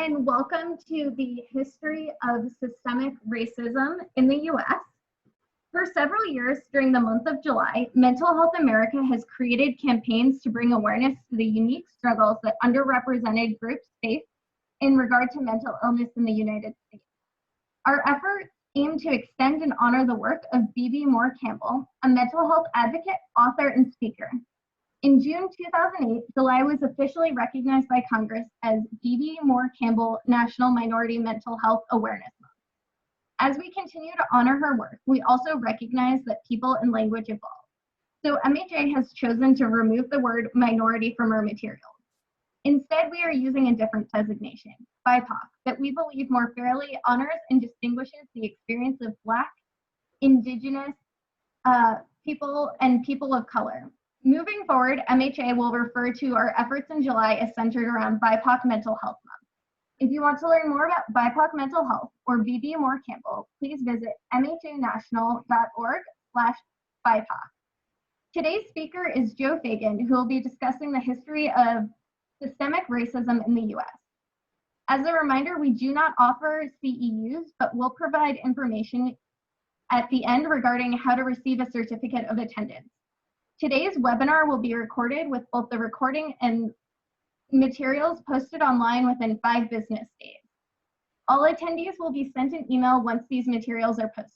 and welcome to the History of Systemic Racism in the U.S. For several years during the month of July, Mental Health America has created campaigns to bring awareness to the unique struggles that underrepresented groups face in regard to mental illness in the United States. Our efforts aim to extend and honor the work of B.B. Moore Campbell, a mental health advocate, author, and speaker. In June 2008, July was officially recognized by Congress as B.B. Moore Campbell National Minority Mental Health Awareness Month. As we continue to honor her work, we also recognize that people and language evolve. So MHA has chosen to remove the word minority from our materials. Instead, we are using a different designation, BIPOC, that we believe more fairly honors and distinguishes the experience of Black, Indigenous people, and people of color. Moving forward, MHA will refer to our efforts in July as centered around BIPOC Mental Health Month. If you want to learn more about BIPOC mental health or B.B. Moore Campbell, please visit mhanational.org/BIPOC. Today's speaker is Joe Feagin, who will be discussing the history of systemic racism in the U.S. As a reminder, we do not offer CEUs, but will provide information at the end regarding how to receive a certificate of attendance. Today's webinar will be recorded with both the recording and materials posted online within 5 business days. All attendees will be sent an email once these materials are posted.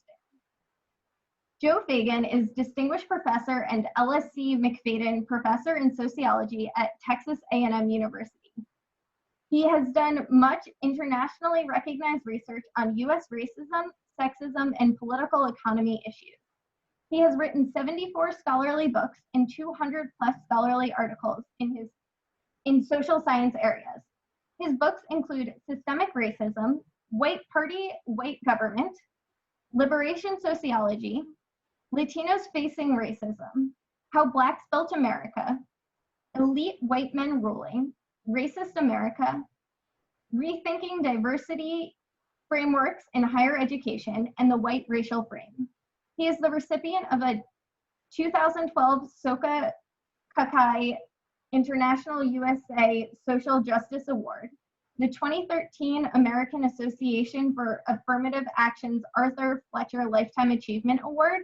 Joe Feagin is Distinguished Professor and LSC McFadden Professor in Sociology at Texas A&M University. He has done much internationally recognized research on U.S. racism, sexism, and political economy issues. He has written 74 scholarly books and 200+ scholarly articles in social science areas. His books include Systemic Racism, White Party, White Government, Liberation Sociology, Latinos Facing Racism, How Blacks Built America, Elite White Men Ruling, Racist America, Rethinking Diversity Frameworks in Higher Education, and the White Racial Frame. He is the recipient of a 2012 Soka Gakkai International USA Social Justice Award, the 2013 American Association for Affirmative Action's Arthur Fletcher Lifetime Achievement Award,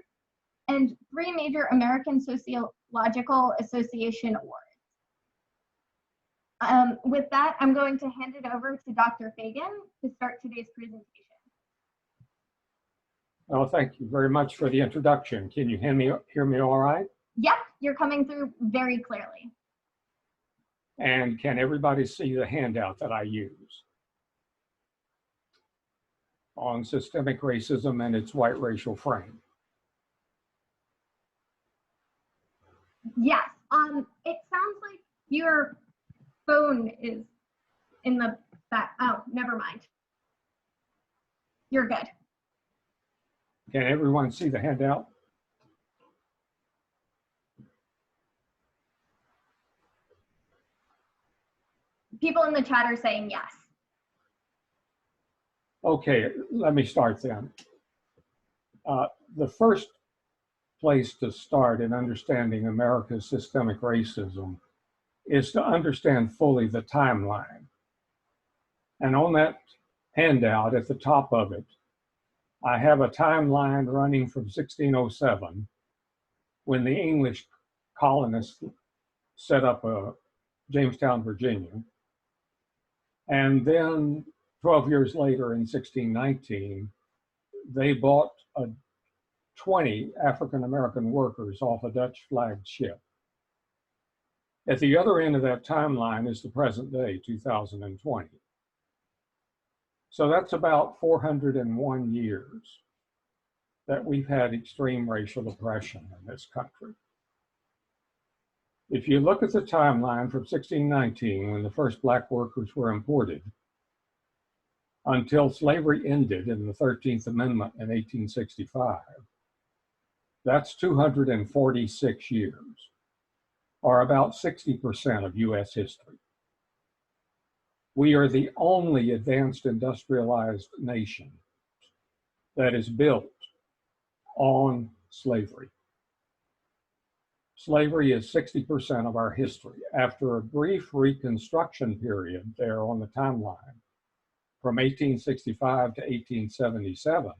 and 3 major American Sociological Association awards. With that, I'm going to hand it over to Dr. Feagin to start today's presentation. Well, thank you very much for the introduction. Can you hear me all right? Yep, you're coming through very clearly. And can everybody see the handout that I use on systemic racism and its white racial frame? Yes, it sounds like your phone is in the back. Oh, never mind. You're good. Can everyone see the handout? People in the chat are saying yes. Okay, let me start then. The first place to start in understanding America's systemic racism is to understand fully the timeline. And on that handout at the top of it, I have a timeline running from 1607, when the English colonists set up Jamestown, Virginia. And then 12 years later in 1619, they bought 20 African-American workers off a Dutch-flagged ship. At the other end of that timeline is the present day, 2020. So that's about 401 years that we've had extreme racial oppression in this country. If you look at the timeline from 1619, when the first Black workers were imported, until slavery ended in the 13th Amendment in 1865, that's 246 years, or about 60% of US history. We are the only advanced industrialized nation that is built on slavery. Slavery is 60% of our history. After a brief reconstruction period there on the timeline, from 1865 to 1877,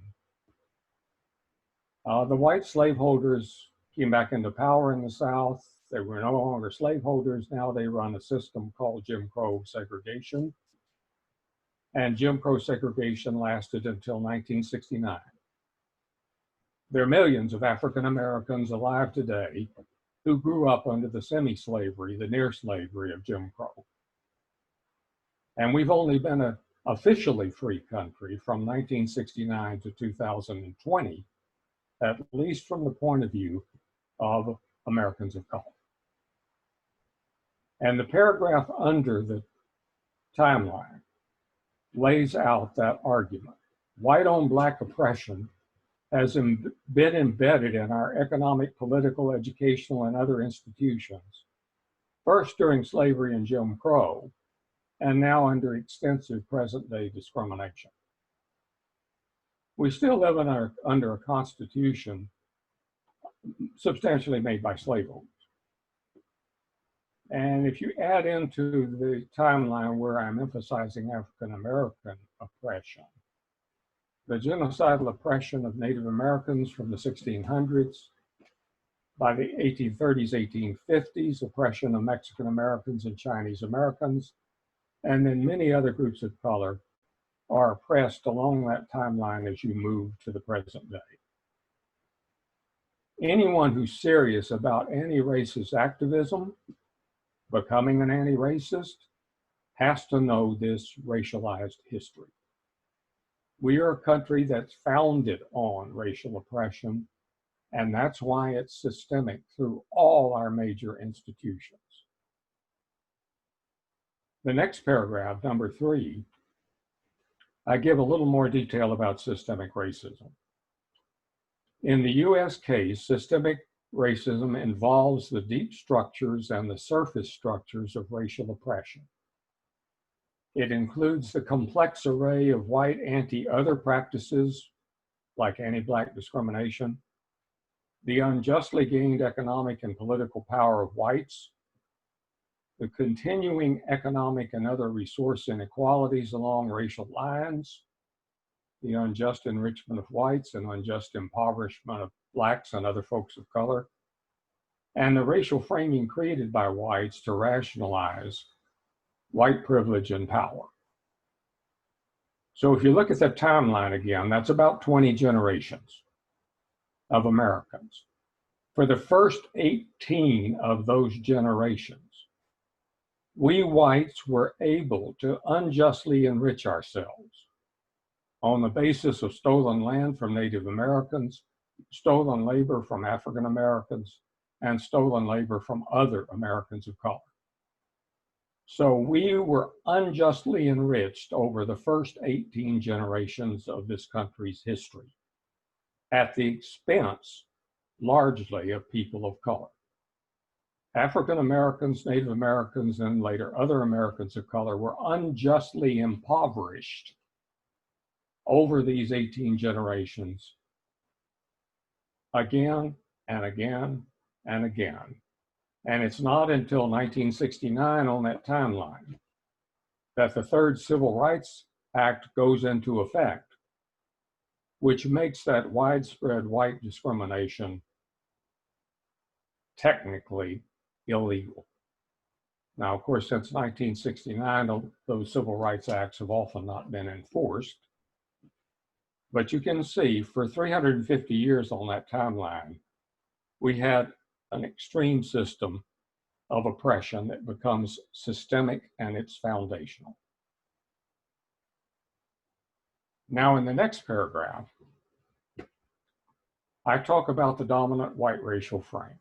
the white slaveholders came back into power in the South. They were no longer slaveholders. Now they run a system called Jim Crow segregation. And Jim Crow segregation lasted until 1969. There are millions of African Americans alive today who grew up under the semi-slavery, the near slavery of Jim Crow. And we've only been an officially free country from 1969 to 2020, at least from the point of view of Americans of color. And the paragraph under the timeline lays out that argument. White on black oppression has been embedded in our economic, political, educational, and other institutions, first during slavery and Jim Crow, and now under extensive present-day discrimination. We still live under a constitution substantially made by slaveholders. And if you add into the timeline where I'm emphasizing African American oppression, the genocidal oppression of Native Americans from the 1600s, by the 1830s, 1850s, oppression of Mexican Americans and Chinese Americans, and then many other groups of color are oppressed along that timeline as you move to the present day. Anyone who's serious about anti-racist activism, becoming an anti-racist, has to know this racialized history. We are a country that's founded on racial oppression, and that's why it's systemic through all our major institutions. The next paragraph, number 3, I give a little more detail about systemic racism. In the US case, systemic racism involves the deep structures and the surface structures of racial oppression. It includes the complex array of white anti-other practices, like anti-black discrimination, the unjustly gained economic and political power of whites, the continuing economic and other resource inequalities along racial lines, the unjust enrichment of whites and unjust impoverishment of blacks and other folks of color, and the racial framing created by whites to rationalize white privilege and power. So if you look at the timeline again, that's about 20 generations of Americans. For the first 18 of those generations, we whites were able to unjustly enrich ourselves on the basis of stolen land from Native Americans, stolen labor from African Americans, and stolen labor from other Americans of color. So we were unjustly enriched over the first 18 generations of this country's history at the expense, largely, of people of color. African Americans, Native Americans, and later other Americans of color were unjustly impoverished over these 18 generations, again and again and again. And it's not until 1969 on that timeline that the Third Civil Rights Act goes into effect, which makes that widespread white discrimination technically illegal. Now, of course, since 1969, those civil rights acts have often not been enforced. But you can see for 350 years on that timeline, we had an extreme system of oppression that becomes systemic and it's foundational. Now, in the next paragraph, I talk about the dominant white racial frame.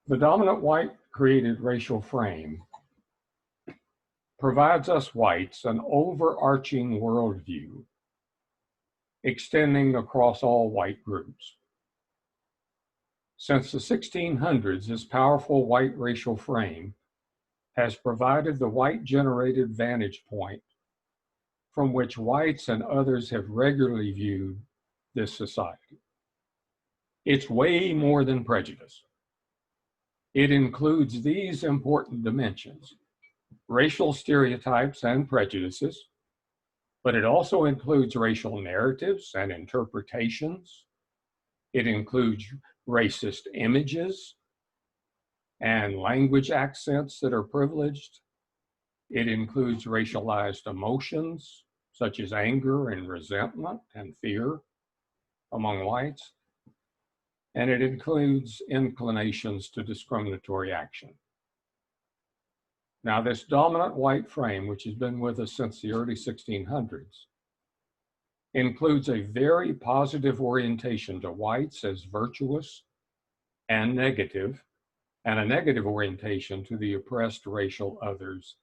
The dominant white created racial frame provides us whites an overarching worldview extending across all white groups. Since the 1600s, this powerful white racial frame has provided the white-generated vantage point from which whites and others have regularly viewed this society. It's way more than prejudice. It includes these important dimensions. racial stereotypes and prejudices, but it also includes racial narratives and interpretations. It includes racist images and language accents that are privileged. It includes racialized emotions, such as anger and resentment and fear among whites. And it includes inclinations to discriminatory action. Now, this dominant white frame, which has been with us since the early 1600s, includes a very positive orientation to whites as virtuous and negative, and a negative orientation to the oppressed racial others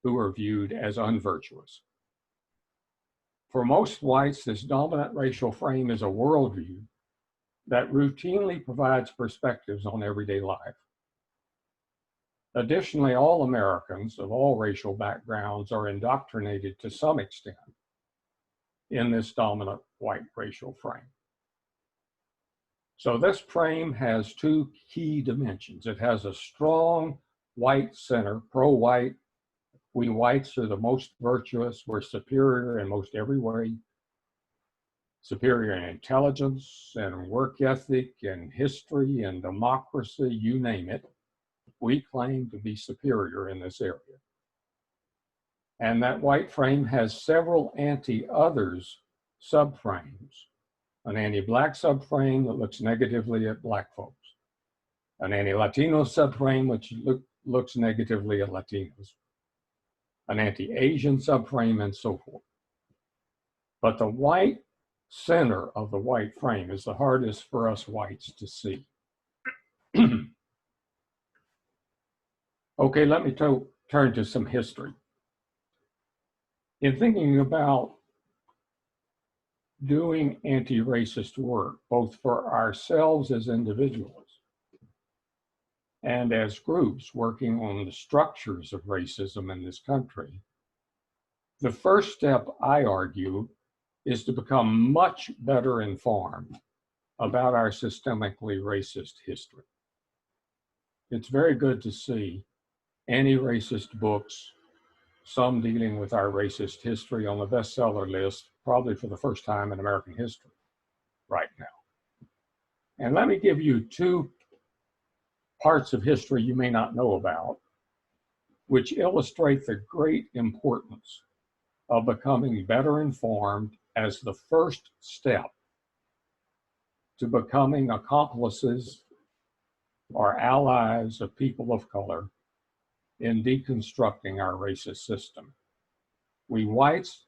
who are viewed as unvirtuous. For most whites, this dominant racial frame is a worldview that routinely provides perspectives on everyday life. Additionally, all Americans of all racial backgrounds are indoctrinated to some extent in this dominant white racial frame. So this frame has two key dimensions. It has a strong white center, pro-white. We whites are the most virtuous. We're superior in most every way. Superior in intelligence and work ethic and history and democracy, you name it. We claim to be superior in this area. And that white frame has several anti-others subframes. An anti-Black subframe that looks negatively at Black folks. An anti-Latino subframe which looks negatively at Latinos. An anti-Asian subframe and so forth. But the white center of the white frame is the hardest for us whites to see. Okay, let me turn to some history. In thinking about doing anti-racist work, both for ourselves as individuals and as groups working on the structures of racism in this country, the first step, I argue, is to become much better informed about our systemically racist history. It's very good to see anti-racist books, some dealing with our racist history, on the bestseller list, probably for the first time in American history right now. And let me give you two parts of history you may not know about, which illustrate the great importance of becoming better informed as the first step to becoming accomplices or allies of people of color in deconstructing our racist system. We whites,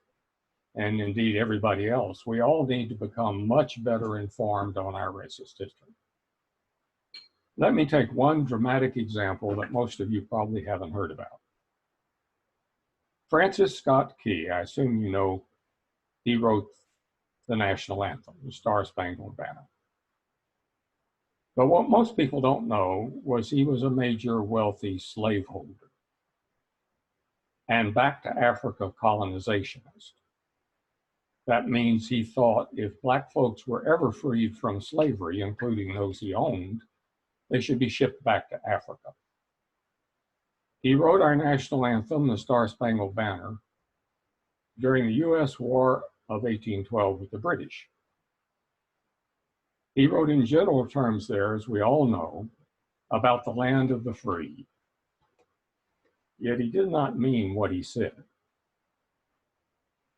and indeed everybody else, we all need to become much better informed on our racist history. Let me take one dramatic example that most of you probably haven't heard about. Francis Scott Key, I assume you know, he wrote the national anthem, the StarSpangled Banner. But what most people don't know was he was a major wealthy slaveholder and back to Africa colonizationist. That means he thought if Black folks were ever freed from slavery, including those he owned, they should be shipped back to Africa. He wrote our national anthem, the Star-Spangled Banner, during the US War of 1812 with the British. He wrote in general terms there, as we all know, about the land of the free. Yet he did not mean what he said.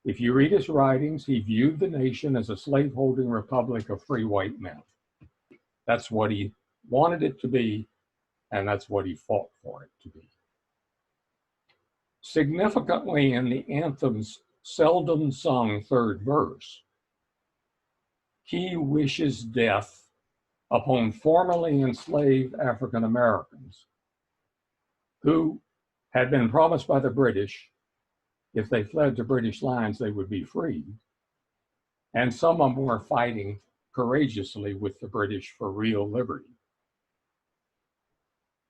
If you read his writings, he viewed the nation as a slaveholding republic of free white men. That's what he wanted it to be, and that's what he fought for it to be. Significantly, in the anthem's seldom sung third verse, he wishes death upon formerly enslaved African Americans who had been promised by the British if they fled to British lines, they would be freed. And some of them were fighting courageously with the British for real liberty.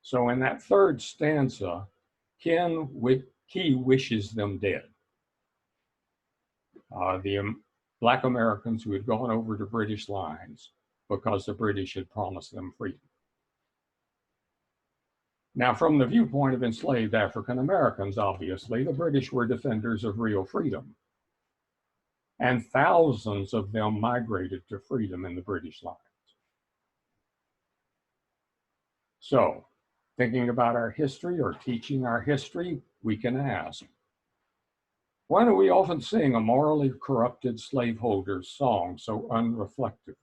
So in that third stanza, Key wishes them dead. The Black Americans who had gone over to British lines because the British had promised them freedom. Now, from the viewpoint of enslaved African Americans, obviously, the British were defenders of real freedom. And thousands of them migrated to freedom in the British lines. So, thinking about our history or teaching our history, we can ask, why do we often sing a morally corrupted slaveholder's song so unreflectively?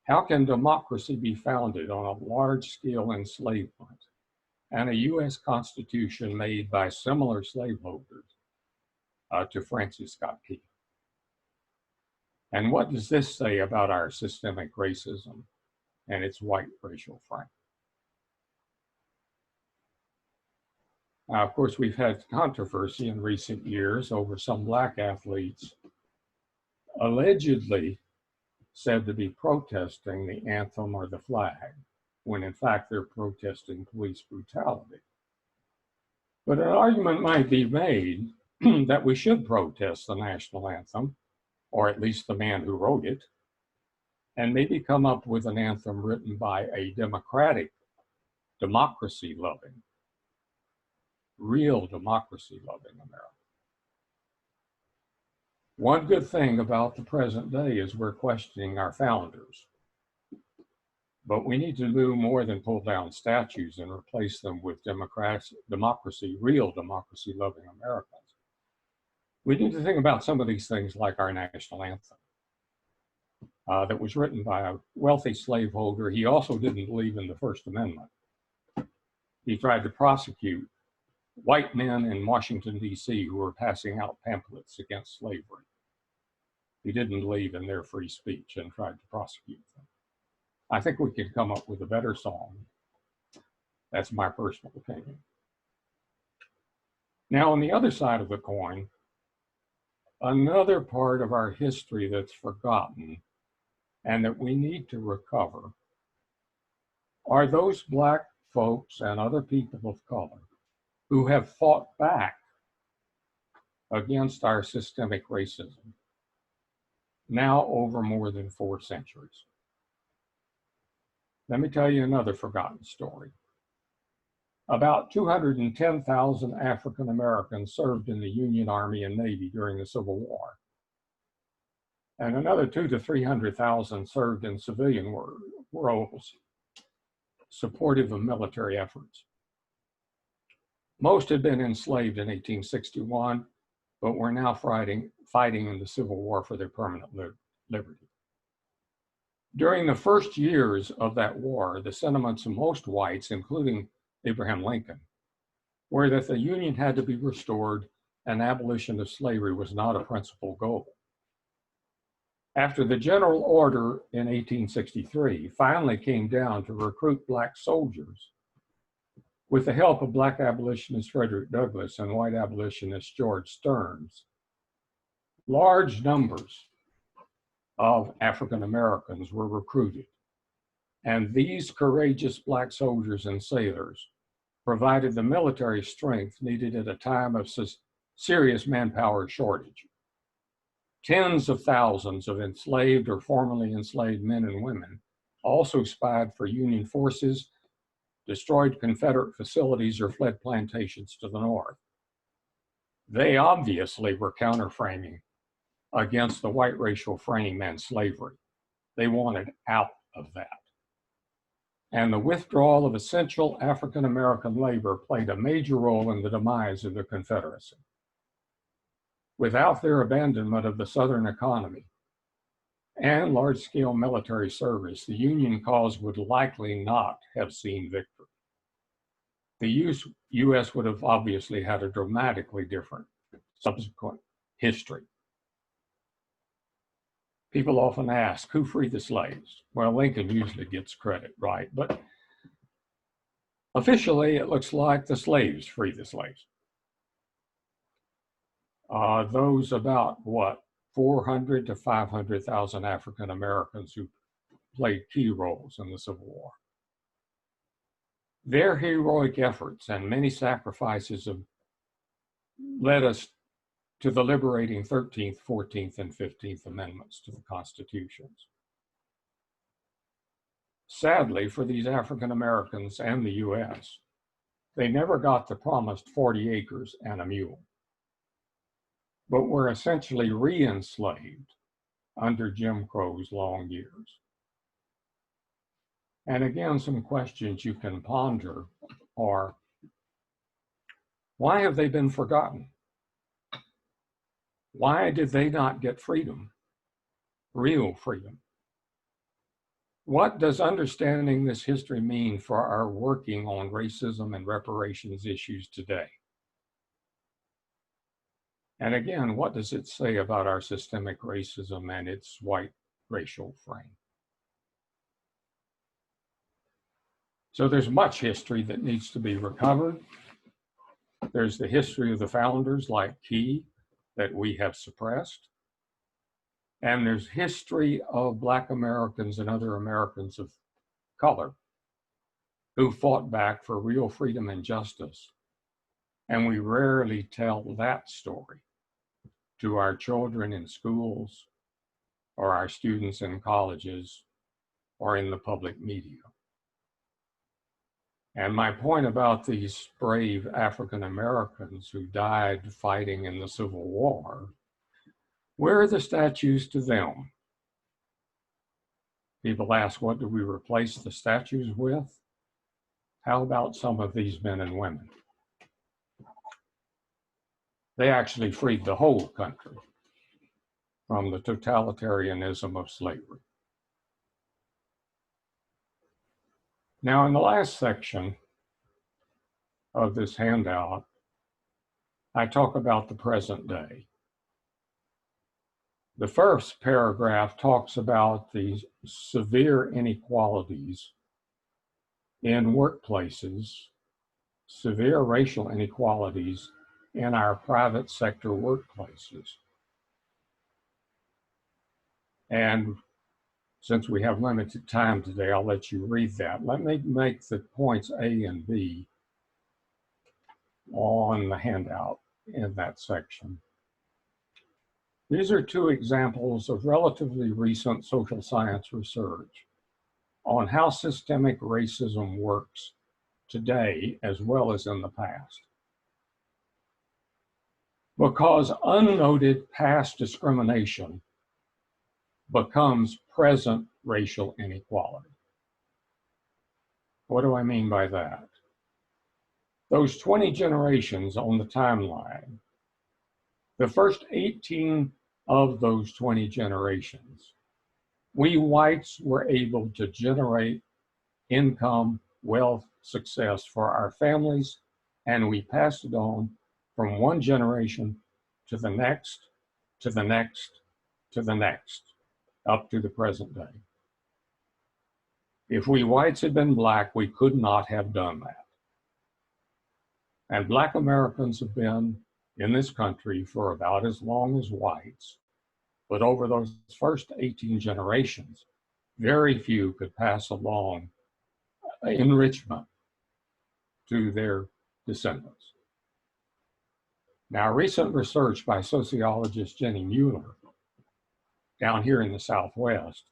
How can democracy be founded on a large-scale enslavement and a U.S. Constitution made by similar slaveholders to Francis Scott Key? And what does this say about our systemic racism and its white racial frame? Now, of course, we've had controversy in recent years over some Black athletes allegedly said to be protesting the anthem or the flag, when in fact they're protesting police brutality. But an argument might be made that we should protest the national anthem, or at least the man who wrote it, and maybe come up with an anthem written by a democratic, democracy-loving, real democracy-loving America. One good thing about the present day is we're questioning our founders. But we need to do more than pull down statues and replace them with democracy, real democracy-loving Americans. We need to think about some of these things like our national anthem that was written by a wealthy slaveholder. He also didn't believe in the First Amendment. He tried to prosecute white men in Washington, D.C. who were passing out pamphlets against slavery. He didn't believe in their free speech and tried to prosecute them. I think we could come up with a better song. That's my personal opinion. Now, on the other side of the coin, another part of our history that's forgotten and that we need to recover are those Black folks and other people of color who have fought back against our systemic racism, now over more than 4 centuries. Let me tell you another forgotten story. About 210,000 African Americans served in the Union Army and Navy during the Civil War. And another 200,000 to 300,000 served in civilian roles, supportive of military efforts. Most had been enslaved in 1861, but were now fighting in the Civil War for their permanent liberty. During the first years of that war, the sentiments of most whites, including Abraham Lincoln, were that the Union had to be restored and abolition of slavery was not a principal goal. After the General Order in 1863 finally came down to recruit Black soldiers, with the help of Black abolitionist Frederick Douglass and white abolitionist George Stearns, large numbers of African Americans were recruited. And these courageous Black soldiers and sailors provided the military strength needed at a time of serious manpower shortage. Tens of thousands of enslaved or formerly enslaved men and women also spied for Union forces, destroyed Confederate facilities, or fled plantations to the north. They obviously were counterframing against the white racial frame and slavery. They wanted out of that. And the withdrawal of essential African American labor played a major role in the demise of the Confederacy. Without their abandonment of the Southern economy and large-scale military service, the Union cause would likely not have seen victory. The U.S. would have obviously had a dramatically different subsequent history. People often ask, who freed the slaves? Well, Lincoln usually gets credit, right? But officially, it looks like the slaves freed the slaves. Those about, 400 to 500,000 African Americans who played key roles in the Civil War. Their heroic efforts and many sacrifices have led us to the liberating 13th, 14th, and 15th Amendments to the Constitutions. Sadly, for these African Americans and the US, they never got the promised 40 acres and a mule, but were essentially re-enslaved under Jim Crow's long years. And again, some questions you can ponder are, why have they been forgotten? Why did they not get freedom, real freedom? What does understanding this history mean for our working on racism and reparations issues today? And again, what does it say about our systemic racism and its white racial frame? So there's much history that needs to be recovered. There's the history of the founders like Key that we have suppressed. And there's history of Black Americans and other Americans of color who fought back for real freedom and justice. And we rarely tell that story to our children in schools or our students in colleges or in the public media. And my point about these brave African Americans who died fighting in the Civil War, where are the statues to them? People ask, what do we replace the statues with? How about some of these men and women? They actually freed the whole country from the totalitarianism of slavery. Now, in the last section of this handout, I talk about the present day. The first paragraph talks about the severe inequalities in workplaces, severe racial inequalities in our private sector workplaces. And since we have limited time today, I'll let you read that. Let me make the points A and B on the handout in that section. These are two examples of relatively recent social science research on how systemic racism works today as well as in the past. Because unnoted past discrimination becomes present racial inequality. What do I mean by that? Those 20 generations on the timeline, the first 18 of those 20 generations, we whites were able to generate income, wealth, success for our families, and we passed it on from one generation to the next, to the next, to the next, up to the present day. If we whites had been Black, we could not have done that. And Black Americans have been in this country for about as long as whites, but over those first 18 generations, very few could pass along enrichment to their descendants. Now, recent research by sociologist Jenny Mueller down here in the Southwest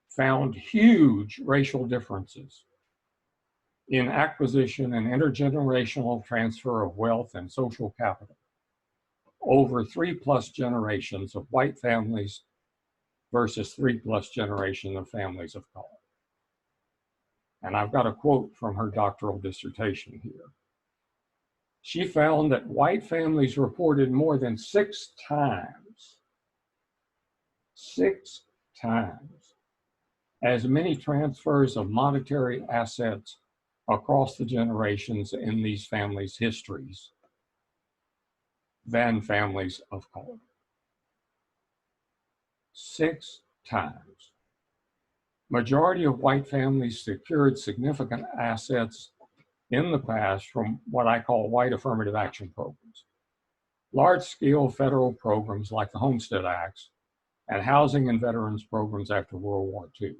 found huge racial differences in acquisition and intergenerational transfer of wealth and social capital over 3+ generations of white families versus 3+ generations of families of color. And I've got a quote from her doctoral dissertation here. She found that white families reported more than 6 times as many transfers of monetary assets across the generations in these families' histories than families of color. 6 times. Majority of white families secured significant assets in the past from what I call white affirmative action programs. Large-scale federal programs like the Homestead Acts and housing and veterans programs after World War II.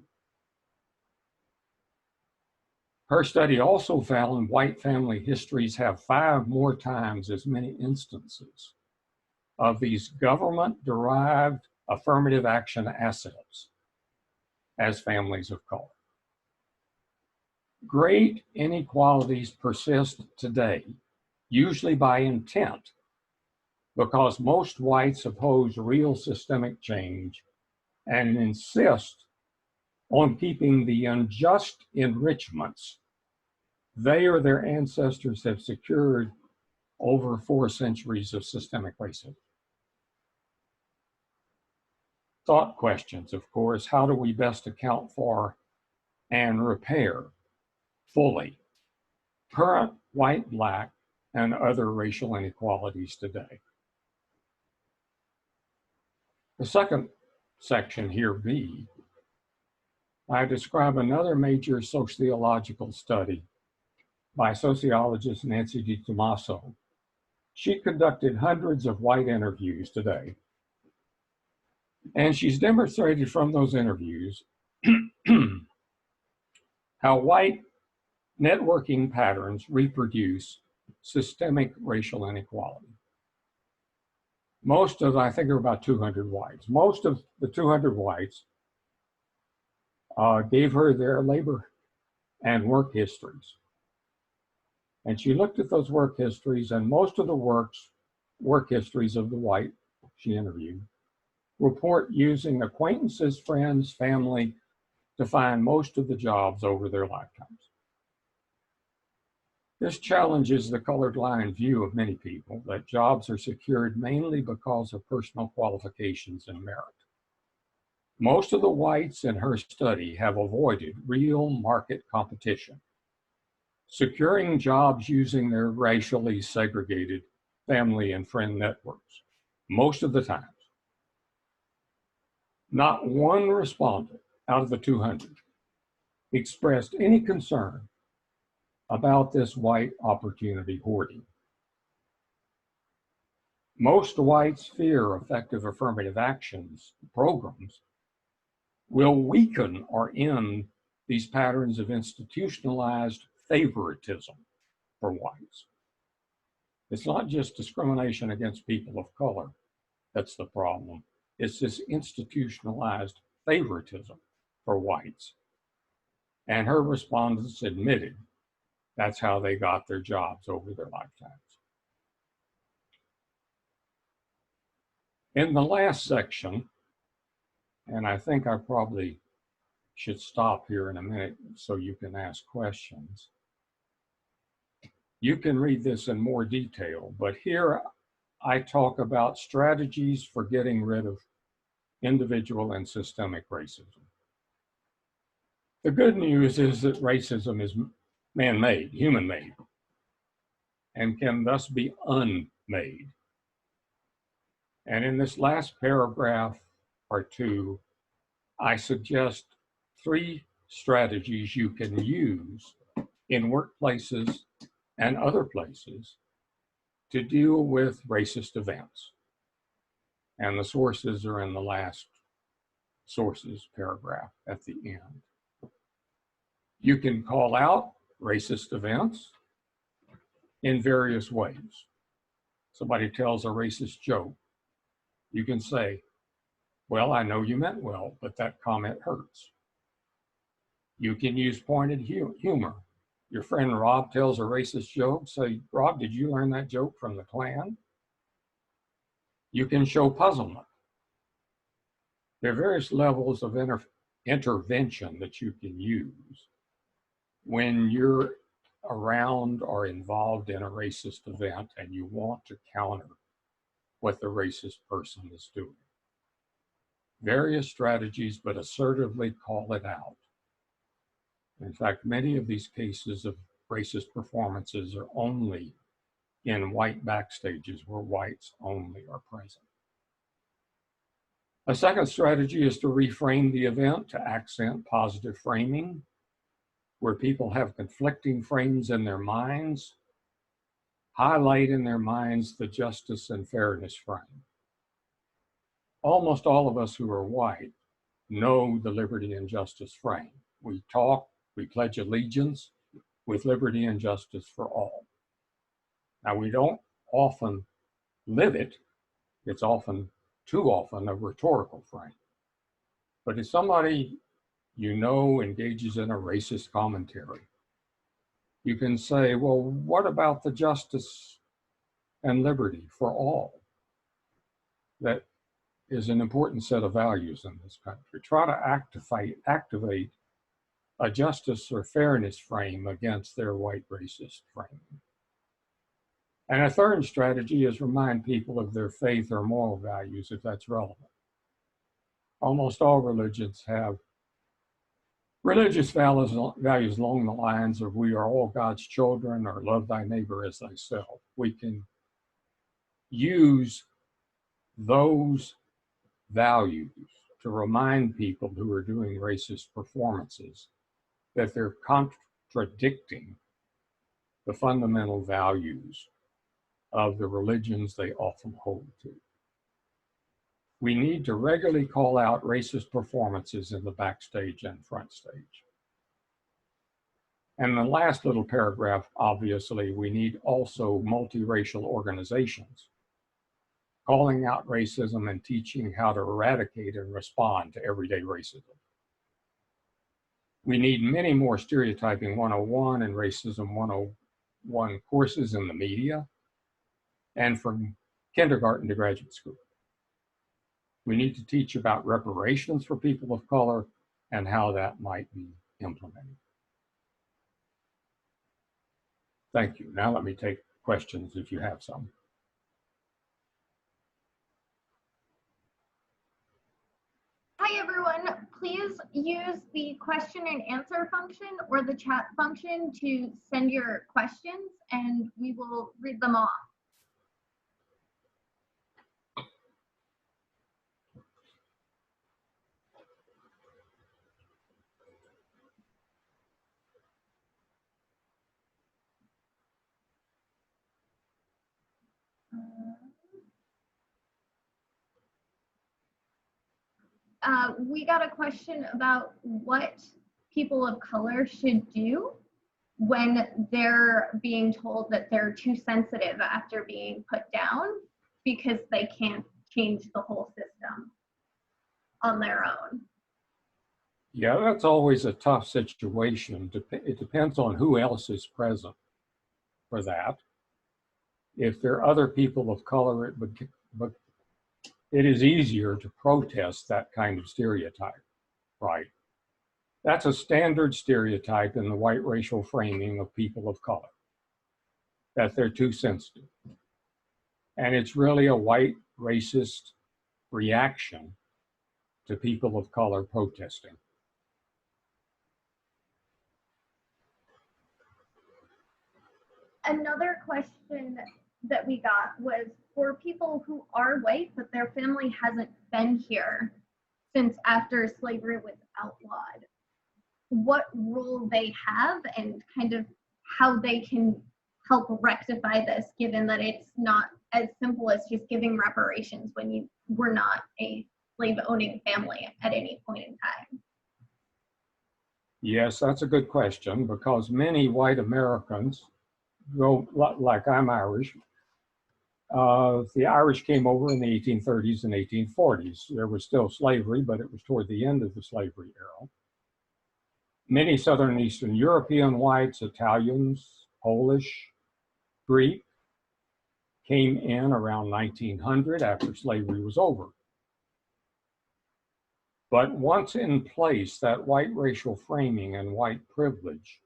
Her study also found white family histories have 5 more times as many instances of these government-derived affirmative action assets as families of color. Great inequalities persist today, usually by intent, because most whites oppose real systemic change and insist on keeping the unjust enrichments they or their ancestors have secured over 4 centuries of systemic racism. Thought questions, of course: how do we best account for and repair fully current white, black, and other racial inequalities today? The second section here, B, I describe another major sociological study by sociologist Nancy DiTommaso. She conducted hundreds of white interviews today, and she's demonstrated from those interviews how white networking patterns reproduce systemic racial inequality. Most of, I think there were about 200 whites, most of the 200 whites gave her their labor and work histories. And she looked at those work histories, and most of the work histories of the white she interviewed report using acquaintances, friends, family to find most of the jobs over their lifetimes. This challenges the colored line view of many people that jobs are secured mainly because of personal qualifications and merit. Most of the whites in her study have avoided real market competition, securing jobs using their racially segregated family and friend networks, most of the times. Not one respondent out of the 200 expressed any concern about this white opportunity hoarding. Most whites fear effective affirmative actions programs will weaken or end these patterns of institutionalized favoritism for whites. It's not just discrimination against people of color that's the problem. It's this institutionalized favoritism for whites. And her respondents admitted that's how they got their jobs over their lifetimes. In the last section, and I think I probably should stop here in a minute so you can ask questions. You can read this in more detail, but here I talk about strategies for getting rid of individual and systemic racism. The good news is that racism is man-made, human-made, and can thus be unmade. And in this last paragraph or two, I suggest 3 strategies you can use in workplaces and other places to deal with racist events. And the sources are in the last sources paragraph at the end. You can call out racist events in various ways. Somebody tells a racist joke. You can say, well, I know you meant well, but that comment hurts. You can use pointed humor. Your friend Rob tells a racist joke. Say, Rob, did you learn that joke from the Klan? You can show puzzlement. There are various levels of intervention that you can use when you're around or involved in a racist event and you want to counter what the racist person is doing. Various strategies, but assertively call it out. In fact, many of these cases of racist performances are only in white backstages where whites only are present. A second strategy is to reframe the event to accent positive framing, where people have conflicting frames in their minds, highlight in their minds the justice and fairness frame. Almost all of us who are white know the liberty and justice frame. We pledge allegiance with liberty and justice for all. Now, we don't often live it. It's too often a rhetorical frame. But if somebody you know engages in a racist commentary, You can say, well, what about the justice and liberty for all? That is an important set of values in this country. Try to activate a justice or fairness frame against their white racist frame. And a third strategy is remind people of their faith or moral values if that's relevant. Almost all religions have religious values along the lines of we are all God's children or love thy neighbor as thyself. We can use those values to remind people who are doing racist performances that they're contradicting the fundamental values of the religions they often hold to. We need to regularly call out racist performances in the backstage and front stage. And the last little paragraph, obviously, we need also multiracial organizations calling out racism and teaching how to eradicate and respond to everyday racism. We need many more stereotyping 101 and racism 101 courses in the media and from kindergarten to graduate school. We need to teach about reparations for people of color and how that might be implemented. Thank you. Now let me take questions if you have some. Hi everyone, please use the question and answer function or the chat function to send your questions and we will read them off. We got a question about what people of color should do when they're being told that they're too sensitive after being put down because they can't change the whole system on their own. Yeah, that's always a tough situation. It depends on who else is present for that. If there are other people of color, but it is easier to protest that kind of stereotype, right? That's a standard stereotype in the white racial framing of people of color, that they're too sensitive. And it's really a white racist reaction to people of color protesting. Another question that we got was for people who are white, but their family hasn't been here since after slavery was outlawed, what role they have and kind of how they can help rectify this, given that it's not as simple as just giving reparations when you were not a slave-owning family at any point in time. Yes, that's a good question because many white Americans go, like I'm Irish, the Irish came over in the 1830s and 1840s. There was still slavery, but it was toward the end of the slavery era. Many Southern and Eastern European whites, Italians, Polish, Greek, came in around 1900 after slavery was over. But once in place, that white racial framing and white privilege,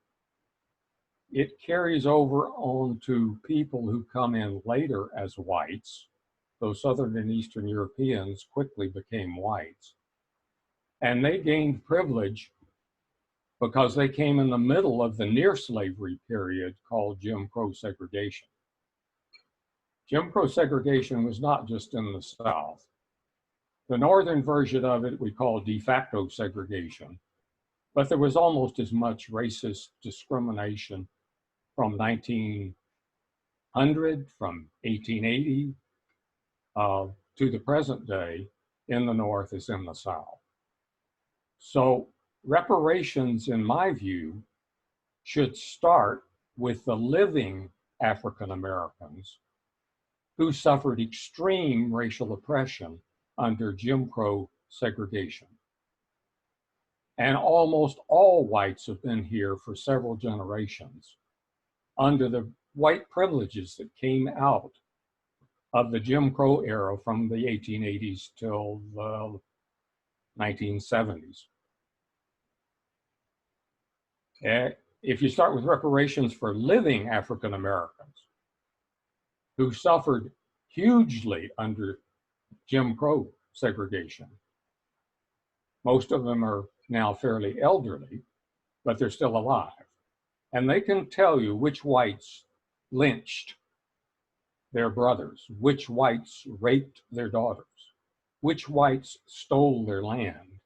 it carries over onto people who come in later as whites. Those Southern and Eastern Europeans quickly became whites. And they gained privilege because they came in the middle of the near slavery period called Jim Crow segregation. Jim Crow segregation was not just in the South. The northern version of it we call de facto segregation, but there was almost as much racist discrimination from 1900, from 1880 to the present day in the North as in the South. So reparations, in my view, should start with the living African Americans who suffered extreme racial oppression under Jim Crow segregation. And almost all whites have been here for several generations under the white privileges that came out of the Jim Crow era from the 1880s till the 1970s. If you start with reparations for living African Americans who suffered hugely under Jim Crow segregation, most of them are now fairly elderly, but they're still alive. And they can tell you which whites lynched their brothers, which whites raped their daughters, which whites stole their land.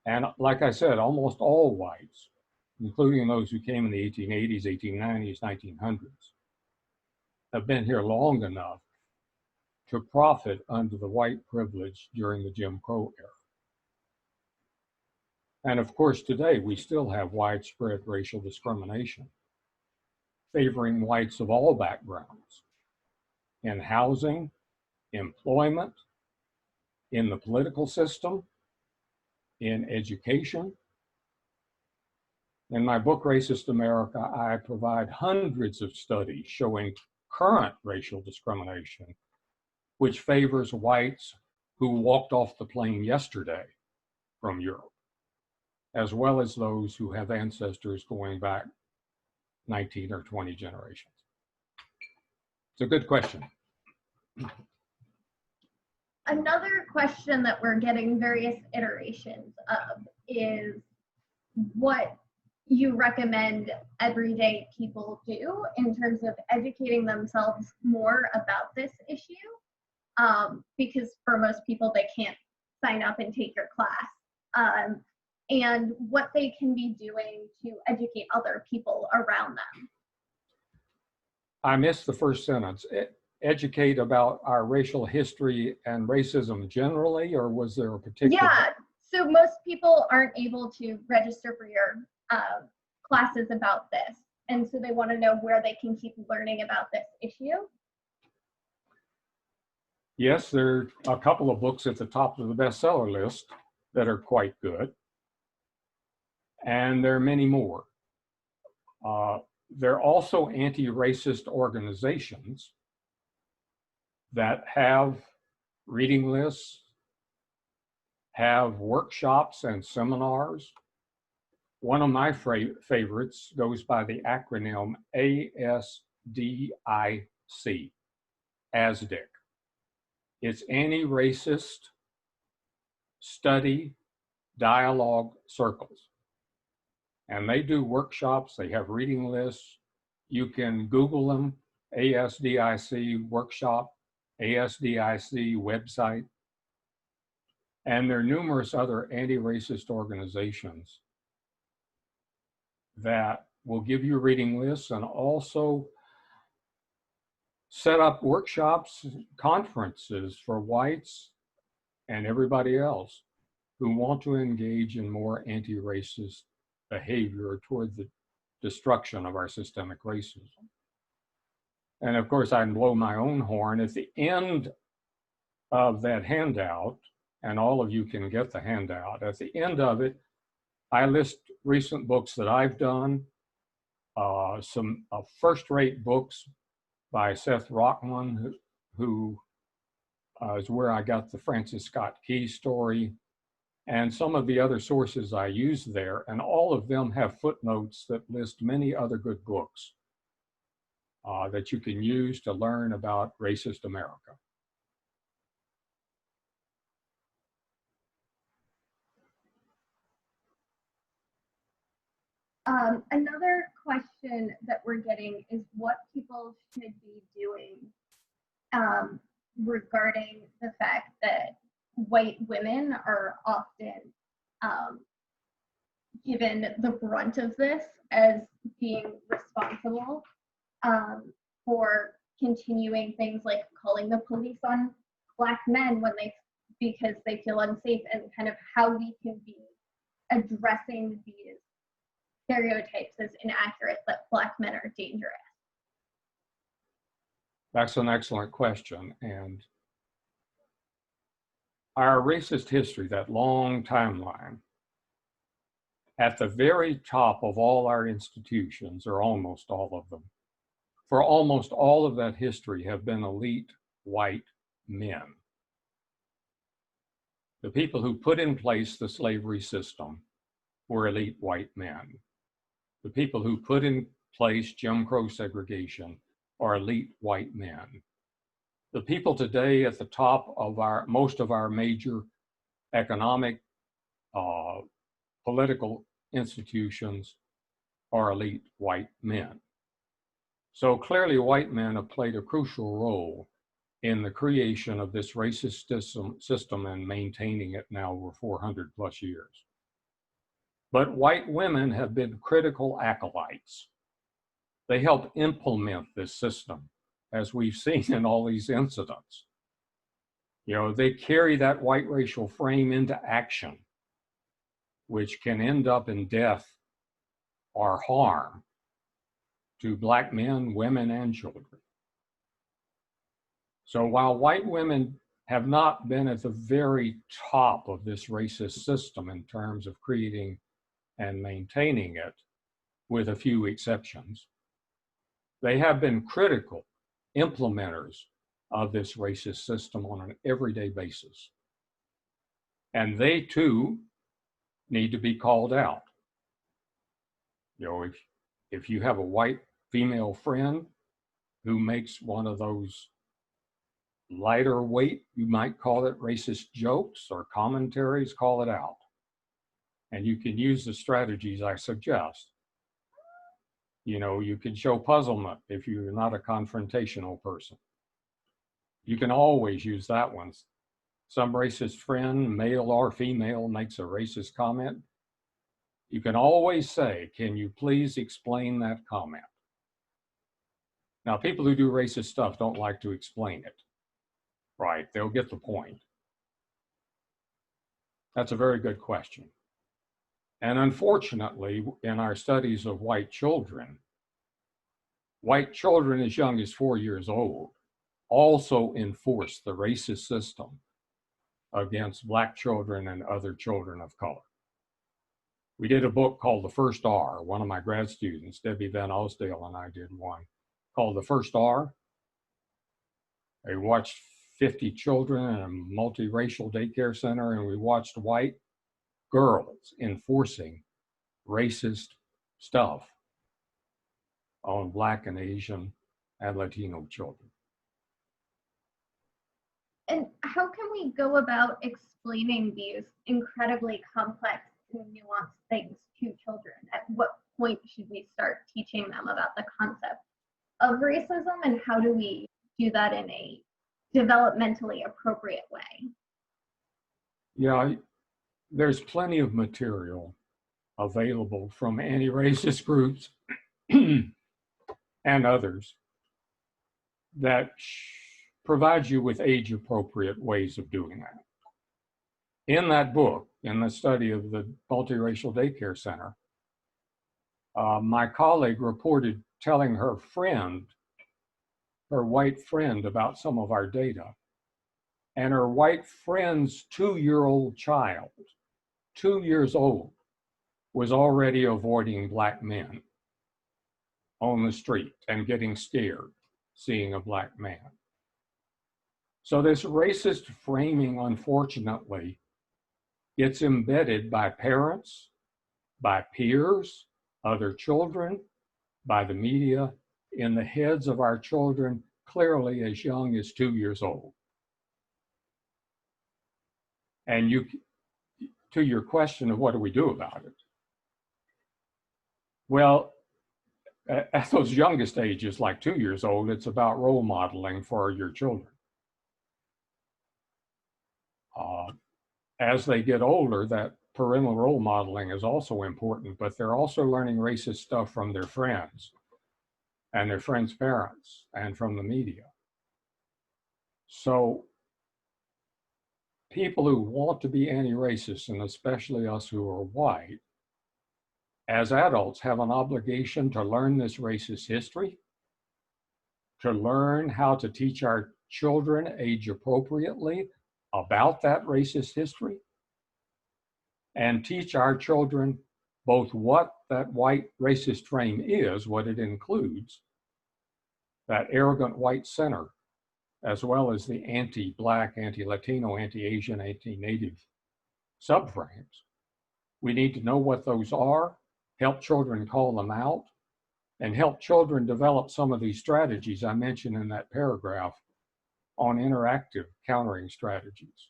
And like I said, almost all whites, including those who came in the 1880s, 1890s, 1900s, have been here long enough to profit under the white privilege during the Jim Crow era. And of course, today we still have widespread racial discrimination, favoring whites of all backgrounds in housing, employment, in the political system, in education. In my book, Racist America, I provide hundreds of studies showing current racial discrimination, which favors whites who walked off the plane yesterday from Europe, as well as those who have ancestors going back 19 or 20 generations. It's a good question. Another question that we're getting various iterations of is what you recommend everyday people do in terms of educating themselves more about this issue, because for most people, they can't sign up and take your class, and what they can be doing to educate other people around them. I missed the first sentence. Educate about our racial history and racism generally, or was there a particular? Yeah, so most people aren't able to register for your classes about this, and so they want to know where they can keep learning about this issue. Yes, there are a couple of books at the top of the bestseller list that are quite good, and there are many more. There are also anti-racist organizations that have reading lists, have workshops and seminars. One of my favorites goes by the acronym ASDIC, ASDIC. It's Anti-Racist Study Dialogue Circles. And they do workshops, they have reading lists. You can Google them, ASDIC workshop, ASDIC website. And there are numerous other anti-racist organizations that will give you reading lists and also set up workshops, conferences for whites and everybody else who want to engage in more anti-racist behavior toward the destruction of our systemic racism. And of course, I can blow my own horn. At the end of that handout, and all of you can get the handout, at the end of it, I list recent books that I've done, some first-rate books by Seth Rockman, who is where I got the Francis Scott Key story, and some of the other sources I use there, and all of them have footnotes that list many other good books that you can use to learn about racist America. Another question that we're getting is what people should be doing regarding the fact that white women are often given the brunt of this as being responsible for continuing things like calling the police on Black men because they feel unsafe, and kind of how we can be addressing these stereotypes as inaccurate that Black men are dangerous. That's an excellent question. And our racist history, that long timeline, at the very top of all our institutions, or almost all of them, for almost all of that history have been elite white men. The people who put in place the slavery system were elite white men. The people who put in place Jim Crow segregation are elite white men. The people today at the top of most of our major economic, political institutions are elite white men. So clearly white men have played a crucial role in the creation of this racist system and maintaining it now over 400 plus years. But white women have been critical acolytes. They help implement this system, as we've seen in all these incidents. You know, they carry that white racial frame into action, which can end up in death or harm to Black men, women, and children. So while white women have not been at the very top of this racist system in terms of creating and maintaining it, with a few exceptions, they have been critical implementers of this racist system on an everyday basis. And they too need to be called out. You know, if you have a white female friend who makes one of those lighter weight, you might call it racist jokes or commentaries, call it out. And you can use the strategies I suggest. You know, you can show puzzlement if you're not a confrontational person. You can always use that one. Some racist friend, male or female, makes a racist comment. You can always say, can you please explain that comment? Now, people who do racist stuff don't like to explain it, right? They'll get the point. That's a very good question. And unfortunately, in our studies of white children as young as 4 years old also enforce the racist system against Black children and other children of color. We did a book called The First R. One of my grad students, Debbie Van Osdale, and I did one called The First R. I watched 50 children in a multiracial daycare center, and we watched white girls enforcing racist stuff on Black and Asian and Latino children. And how can we go about explaining these incredibly complex and nuanced things to children? At what point should we start teaching them about the concept of racism, and how do we do that in a developmentally appropriate way? Yeah, there's plenty of material available from anti-racist groups and others that provides you with age-appropriate ways of doing that. In that book, in the study of the multiracial daycare center, my colleague reported telling her white friend about some of our data. And her white friend's 2-year-old child, 2 years old, was already avoiding Black men on the street and getting scared seeing a Black man. So this racist framing, unfortunately, gets embedded by parents, by peers, other children, by the media, in the heads of our children, clearly as young as 2 years old. And to your question of what do we do about it? Well, at those youngest ages, like 2 years old, it's about role modeling for your children. As they get older, that parental role modeling is also important, but they're also learning racist stuff from their friends and their friends' parents and from the media. So people who want to be anti-racist, and especially us who are white, as adults have an obligation to learn this racist history, to learn how to teach our children age appropriately about that racist history, and teach our children both what that white racist frame is, what it includes, that arrogant white center, as well as the anti-Black, anti-Latino, anti-Asian, anti-Native subframes. We need to know what those are, help children call them out, and help children develop some of these strategies I mentioned in that paragraph on interactive countering strategies.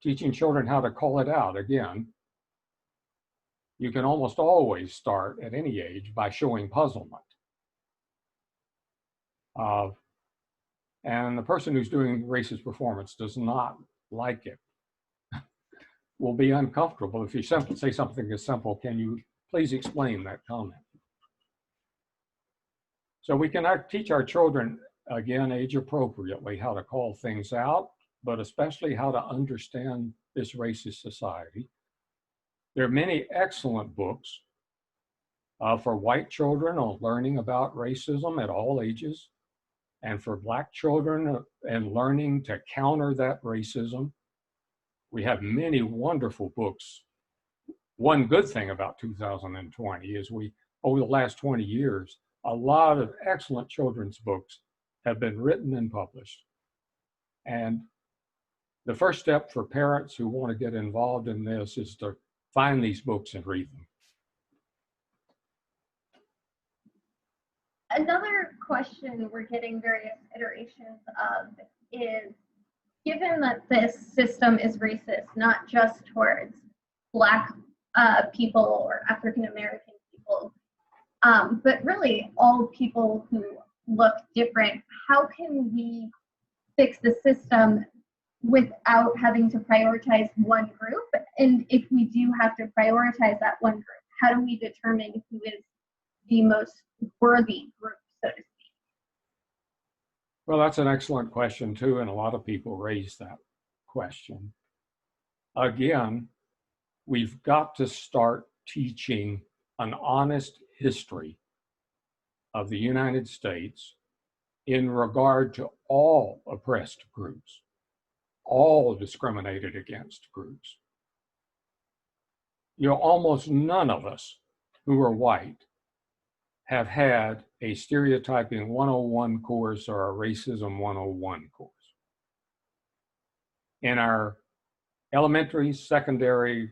Teaching children how to call it out. Again, you can almost always start at any age by showing puzzlement. And the person who's doing racist performance does not like it, will be uncomfortable if you simply say something as simple, can you please explain that comment? So we can teach our children, again, age appropriately, how to call things out, but especially how to understand this racist society. There are many excellent books for white children on learning about racism at all ages, and for Black children and learning to counter that racism. We have many wonderful books. One good thing about 2020 is over the last 20 years, a lot of excellent children's books have been written and published. And the first step for parents who want to get involved in this is to find these books and read them. Another question we're getting various iterations of is, given that this system is racist, not just towards Black people or African American people, but really all people who look different, how can we fix the system without having to prioritize one group? And if we do have to prioritize that one group, how do we determine who is the most worthy group, so to speak? Well, that's an excellent question too, and a lot of people raise that question. Again, we've got to start teaching an honest history of the United States in regard to all oppressed groups, all discriminated against groups. You know, almost none of us who are white have had a stereotyping 101 course or a racism 101 course. In our elementary, secondary,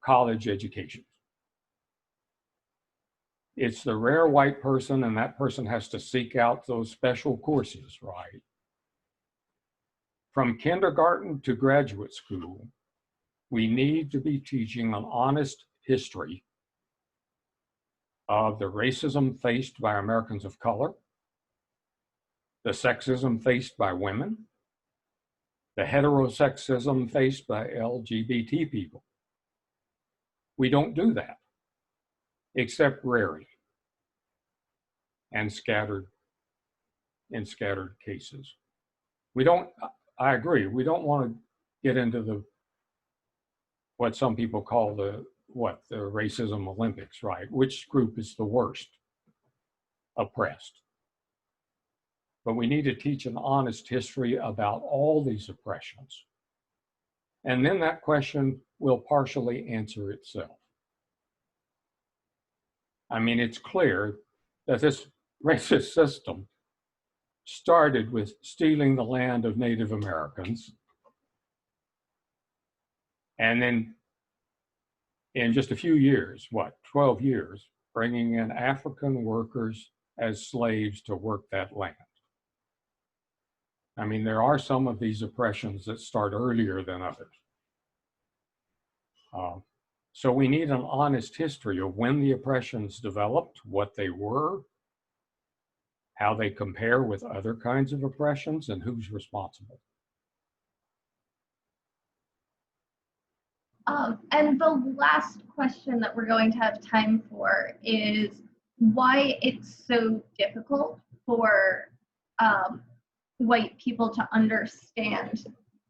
college education. It's the rare white person, and that person has to seek out those special courses, right? From kindergarten to graduate school, we need to be teaching an honest history of the racism faced by Americans of color, the sexism faced by women, the heterosexism faced by LGBT people. We don't do that, except rarely and scattered cases. We don't, I agree, we don't want to get into what some people call the racism Olympics, right? Which group is the worst oppressed? But we need to teach an honest history about all these oppressions. And then that question will partially answer itself. I mean, it's clear that this racist system started with stealing the land of Native Americans, and then in just a few years, 12 years, bringing in African workers as slaves to work that land. I mean, there are some of these oppressions that start earlier than others. So we need an honest history of when the oppressions developed, what they were, how they compare with other kinds of oppressions, and who's responsible. And the last question that we're going to have time for is why it's so difficult for white people to understand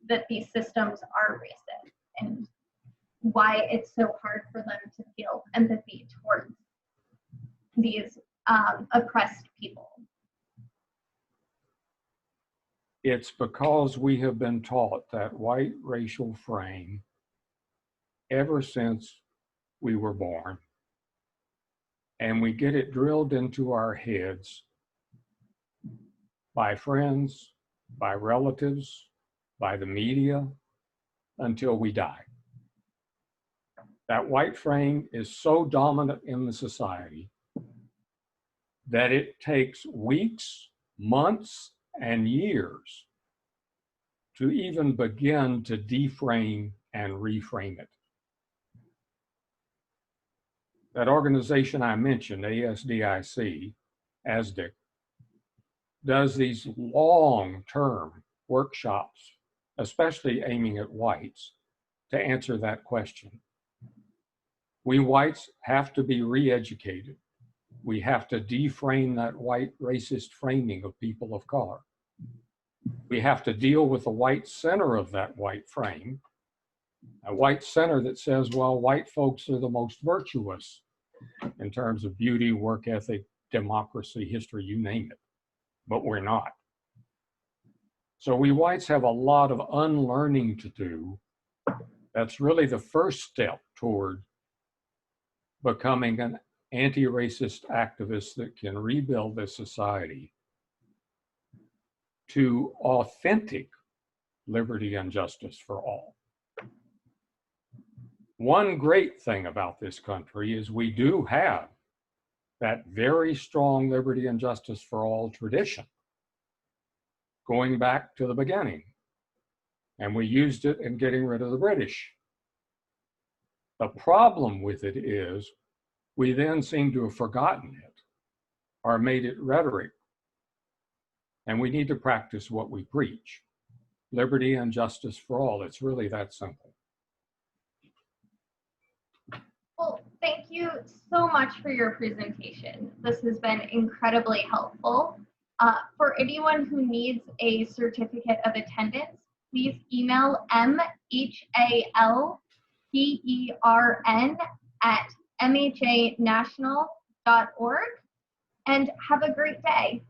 that these systems are racist, and why it's so hard for them to feel empathy towards these oppressed people. It's because we have been taught that white racial frame ever since we were born, and we get it drilled into our heads by friends, by relatives, by the media, until we die. That white frame is so dominant in the society that it takes weeks, months, and years to even begin to deframe and reframe it. That organization I mentioned, ASDIC, does these long-term workshops, especially aiming at whites, to answer that question. We whites have to be re-educated. We have to deframe that white racist framing of people of color. We have to deal with the white center of that white frame, a white center that says, well, white folks are the most virtuous in terms of beauty, work ethic, democracy, history, you name it, but we're not. So we whites have a lot of unlearning to do. That's really the first step toward becoming an anti-racist activist that can rebuild this society to authentic liberty and justice for all. One great thing about this country is we do have that very strong liberty and justice for all tradition, going back to the beginning. And we used it in getting rid of the British. The problem with it is we then seem to have forgotten it or made it rhetoric. And we need to practice what we preach. Liberty and justice for all. It's really that simple. Well, thank you so much for your presentation. This has been incredibly helpful. For anyone who needs a certificate of attendance, please email mhalpern@mhanational.org and have a great day.